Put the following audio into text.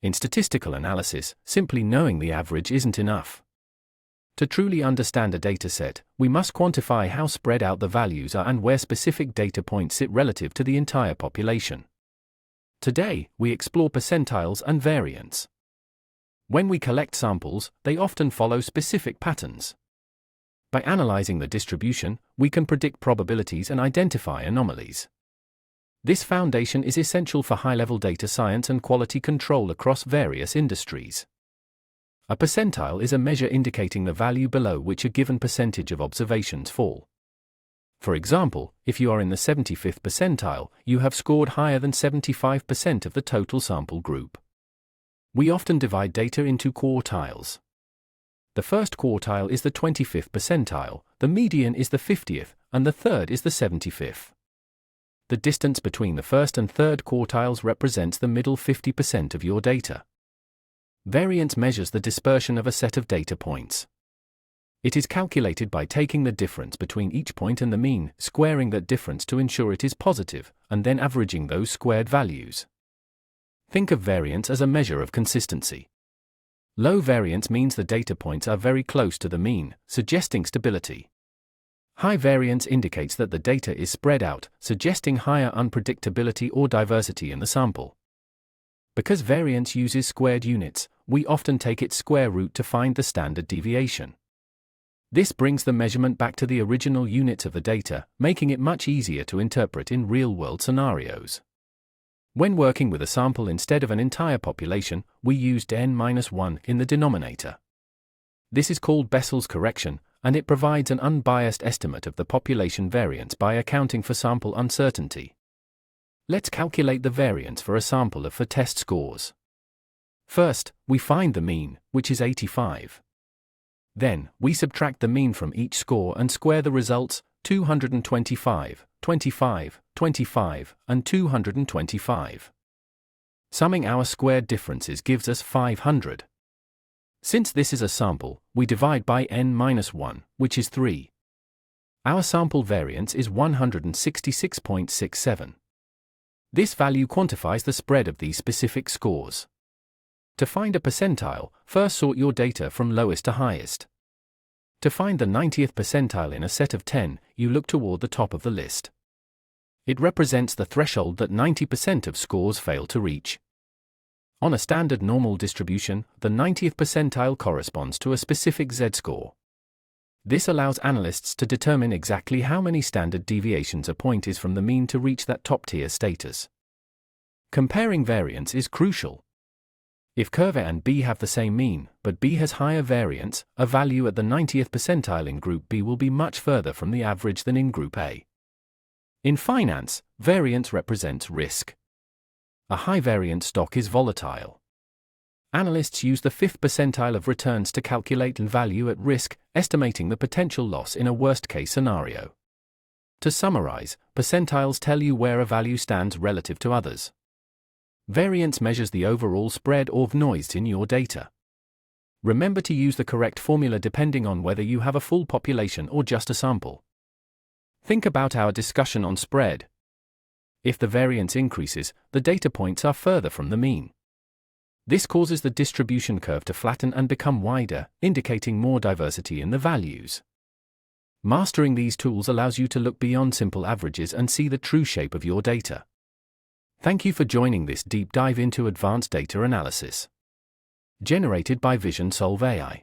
In statistical analysis, simply knowing the average isn't enough. To truly understand a dataset, we must quantify how spread out the values are and where specific data points sit relative to the entire population. Today, we explore percentiles and variance. When we collect samples, they often follow specific patterns. By analyzing the distribution, we can predict probabilities and identify anomalies. This foundation is essential for high-level data science and quality control across various industries. A percentile is a measure indicating the value below which a given percentage of observations fall. For example, if you are in the 75th percentile, you have scored higher than 75% of the total sample group. We often divide data into quartiles. The first quartile is the 25th percentile, the median is the 50th, and the third is the 75th. The distance between the first and third quartiles represents the middle 50% of your data. Variance measures the dispersion of a set of data points. It is calculated by taking the difference between each point and the mean, squaring that difference to ensure it is positive, and then averaging those squared values. Think of variance as a measure of consistency. Low variance means the data points are very close to the mean, suggesting stability. High variance indicates that the data is spread out, suggesting higher unpredictability or diversity in the sample. Because variance uses squared units, we often take its square root to find the standard deviation. This brings the measurement back to the original units of the data, making it much easier to interpret in real-world scenarios. When working with a sample instead of an entire population, we used n-1 in the denominator. This is called Bessel's correction, and it provides an unbiased estimate of the population variance by accounting for sample uncertainty. Let's calculate the variance for a sample of test scores. First, we find the mean, which is 85. Then, we subtract the mean from each score and square the results, 225, 25, 25, and 225. Summing our squared differences gives us 500. Since this is a sample, we divide by n-1, which is 3. Our sample variance is 166.67. This value quantifies the spread of these specific scores. To find a percentile, first sort your data from lowest to highest. To find the 90th percentile in a set of 10, you look toward the top of the list. It represents the threshold that 90% of scores fail to reach. On a standard normal distribution, the 90th percentile corresponds to a specific z-score. This allows analysts to determine exactly how many standard deviations a point is from the mean to reach that top-tier status. Comparing variance is crucial. If curve A and B have the same mean, but B has higher variance, a value at the 90th percentile in Group B will be much further from the average than in Group A. In finance, variance represents risk. A high-variance stock is volatile. Analysts use the 5th percentile of returns to calculate value at risk, estimating the potential loss in a worst-case scenario. To summarize, percentiles tell you where a value stands relative to others. Variance measures the overall spread or noise in your data. Remember to use the correct formula depending on whether you have a full population or just a sample. Think about our discussion on spread. If the variance increases, the data points are further from the mean. This causes the distribution curve to flatten and become wider, indicating more diversity in the values. Mastering these tools allows you to look beyond simple averages and see the true shape of your data. Thank you for joining this deep dive into advanced data analysis. Generated by Vision Solve AI.